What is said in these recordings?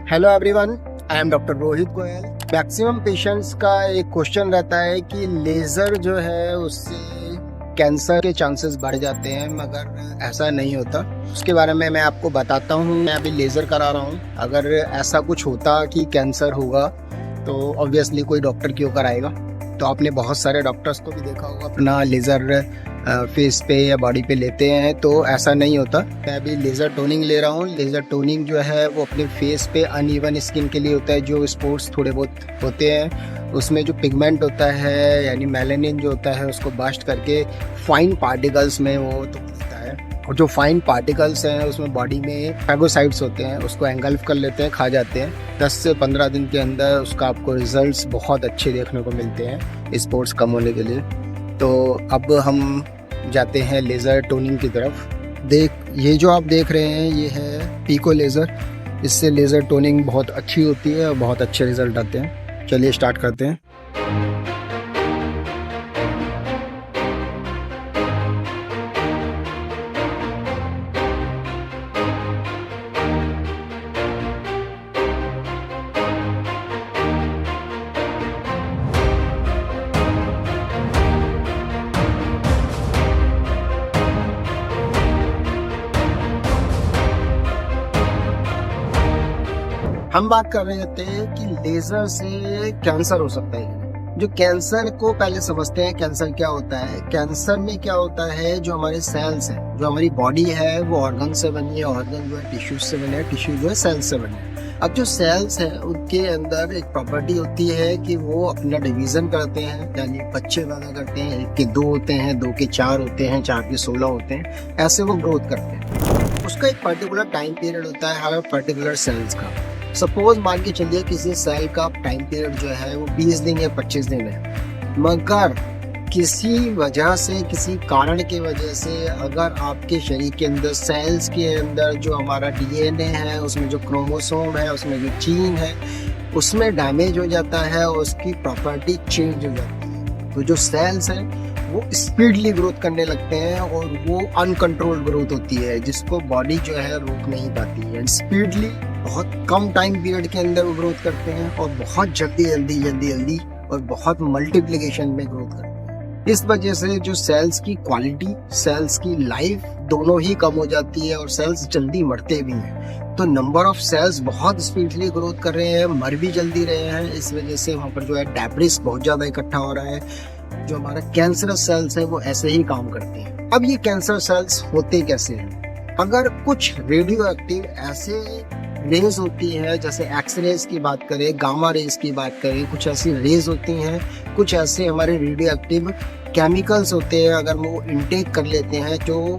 Hello everyone, I am doctor Rohit Goyal. Maximum patients का एक question रहता है कि लेज़र जो है उससे कैंसर के चांसेस बढ़ जाते हैं, मगर ऐसा नहीं होता। उसके बारे में मैं आपको बताता हूँ। मैं अभी लेज़र करा रहा हूँ। अगर ऐसा कुछ होता कि कैंसर होगा तो ऑब्वियसली कोई डॉक्टर क्यों कराएगा। तो आपने बहुत सारे डॉक्टर्स को भी देखा होगा अपना लेज़र फेस पे या बॉडी पे लेते हैं, तो ऐसा नहीं होता। मैं अभी लेज़र टोनिंग ले रहा हूँ। लेज़र टोनिंग जो है वो अपने फेस पे अनइवन स्किन के लिए होता है। जो स्पॉट्स थोड़े बहुत होते हैं उसमें जो पिगमेंट होता है यानी मेलानिन जो होता है उसको बस्ट करके फाइन पार्टिकल्स में वो तो होता है। और जो फाइन पार्टिकल्स हैं उसमें बॉडी में फैगोसाइट्स होते हैं, उसको एंगल्फ कर लेते हैं, खा जाते हैं। 10 से 15 दिन के अंदर उसका आपको रिजल्ट्स बहुत अच्छे देखने को मिलते हैं स्पॉट्स कम होने के लिए। तो अब हम जाते हैं लेज़र टोनिंग की तरफ। ये जो आप देख रहे हैं ये है पीको लेज़र। इससे लेज़र टोनिंग बहुत अच्छी होती है और बहुत अच्छे रिजल्ट आते हैं। चलिए स्टार्ट करते हैं। हम बात कर रहे थे कि लेजर से कैंसर हो सकता है। जो कैंसर को पहले समझते हैं, कैंसर क्या होता है। कैंसर में क्या होता है, जो हमारे सेल्स हैं, जो हमारी बॉडी है वो ऑर्गन से बनी है, ऑर्गन जो है टिश्यू से बने हैं, टिश्यू जो है सेल्स से बने हैं। अब जो सेल्स हैं उनके अंदर एक प्रॉपर्टी होती है कि वो अपना डिवीजन करते हैं, यानी बच्चे पैदा करते हैं। 1 के 2 होते हैं, 2 के 4 होते हैं, 4 के 16 होते हैं, ऐसे वो ग्रोथ करते हैं। उसका एक पर्टिकुलर टाइम पीरियड होता है हर पर्टिकुलर सेल्स का। सपोज मान के चलिए किसी सेल का टाइम पीरियड जो है वो 20 दिन या 25 दिन है, मगर किसी वजह से, किसी कारण की वजह से अगर आपके शरीर के अंदर सेल्स के अंदर जो हमारा डीएनए है, उसमें जो क्रोमोसोम है, उसमें जो जीन है, उसमें डैमेज हो जाता है और उसकी प्रॉपर्टी चेंज हो जाती है, तो जो सेल्स हैं वो स्पीडली ग्रोथ करने लगते हैं और वो अनकंट्रोल्ड ग्रोथ होती है, जिसको बॉडी जो है रोक नहीं पाती है। स्पीडली बहुत कम टाइम पीरियड के अंदर वो ग्रोथ करते हैं और बहुत जल्दी और बहुत मल्टीप्लिकेशन में ग्रोथ करते हैं। इस वजह से जो सेल्स की क्वालिटी, सेल्स की लाइफ दोनों ही कम हो जाती है और सेल्स जल्दी मरते भी हैं। तो नंबर ऑफ सेल्स बहुत स्पीडली ग्रोथ कर रहे हैं, मर भी जल्दी रहे हैं। इस वजह से वहाँ पर जो है डेब्रिस बहुत ज़्यादा इकट्ठा हो रहा है। जो हमारा कैंसरस सेल्स है वो ऐसे ही काम करते हैं। अब ये कैंसर सेल्स होते कैसे हैं? अगर कुछ रेडियो एक्टिव ऐसे रेज होती है, जैसे एक्सरेज की बात करें, गामा रेज की बात करें, कुछ ऐसी रेज होती हैं, कुछ ऐसे हमारे रेडियो एक्टिव केमिकल्स होते हैं, अगर वो इनटेक कर लेते हैं जो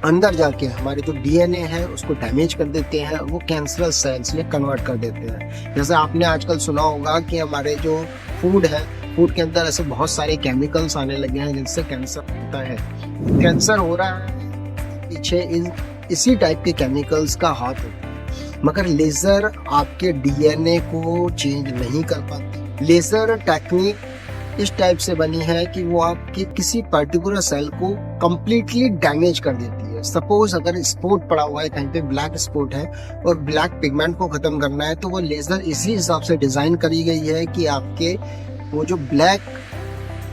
अंदर जाके हमारे जो डीएनए है उसको डैमेज कर देते हैं, वो कैंसरस सेल्स में कन्वर्ट कर देते हैं। जैसे आपने आजकल सुना होगा कि हमारे जो फूड है, फूड के अंदर ऐसे बहुत सारे केमिकल्स आने लगे हैं जिनसे कैंसर होता है। कैंसर हो रहा है पीछे इसी टाइप के केमिकल्स का हाथ होता है, मगर लेजर आपके डीएनए को चेंज नहीं कर पाती। लेजर टेक्निक इस टाइप से बनी है कि वो आपके किसी पर्टिकुलर सेल को कंप्लीटली डैमेज कर देती है। सपोज अगर स्पॉट पड़ा हुआ है कहीं पे, ब्लैक स्पॉट है और ब्लैक पिगमेंट को खत्म करना है, तो वो लेजर इसी हिसाब से डिजाइन करी गई है कि आपके वो जो ब्लैक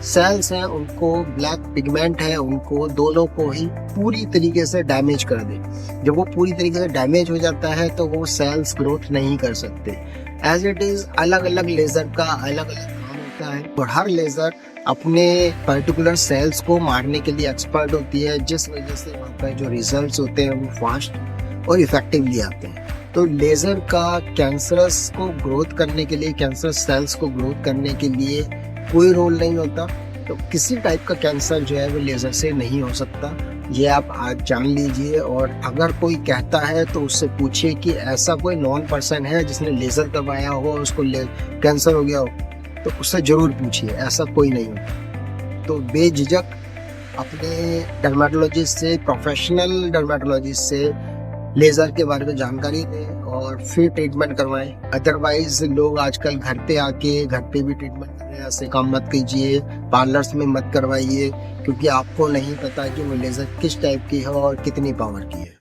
सेल्स हैं उनको, ब्लैक पिगमेंट है उनको, दोनों को ही पूरी तरीके से डैमेज कर दे। जब वो पूरी तरीके से डैमेज हो जाता है तो वो सेल्स ग्रोथ नहीं कर सकते। एज इट इज अलग अलग लेजर का अलग अलग काम होता है और हर लेजर अपने पर्टिकुलर सेल्स को मारने के लिए एक्सपर्ट होती है, जिस वजह से वहाँ पर जो रिजल्ट्स होते हैं वो फास्ट और इफेक्टिवली आते हैं। तो लेजर का कैंसरस को ग्रोथ करने के लिए, कैंसर सेल्स को ग्रोथ करने के लिए कोई रोल नहीं होता। तो किसी टाइप का कैंसर जो है वो लेजर से नहीं हो सकता, ये आप आज जान लीजिए। और अगर कोई कहता है तो उससे पूछिए कि ऐसा कोई नॉन पर्सन है जिसने लेजर करवाया हो उसको कैंसर हो गया हो, तो उससे जरूर पूछिए, ऐसा कोई नहीं होता। तो बेझिझक अपने डर्मेटोलॉजिस्ट से, प्रोफेशनल डर्मेटोलॉजिस्ट से लेजर के बारे में जानकारी दें और फिर ट्रीटमेंट करवाएं। अदरवाइज लोग आजकल घर पे भी ट्रीटमेंट कर रहे हैं। ऐसे काम मत कीजिए, पार्लर्स में मत करवाइए, क्योंकि आपको नहीं पता कि वो लेजर किस टाइप की है और कितनी पावर की है।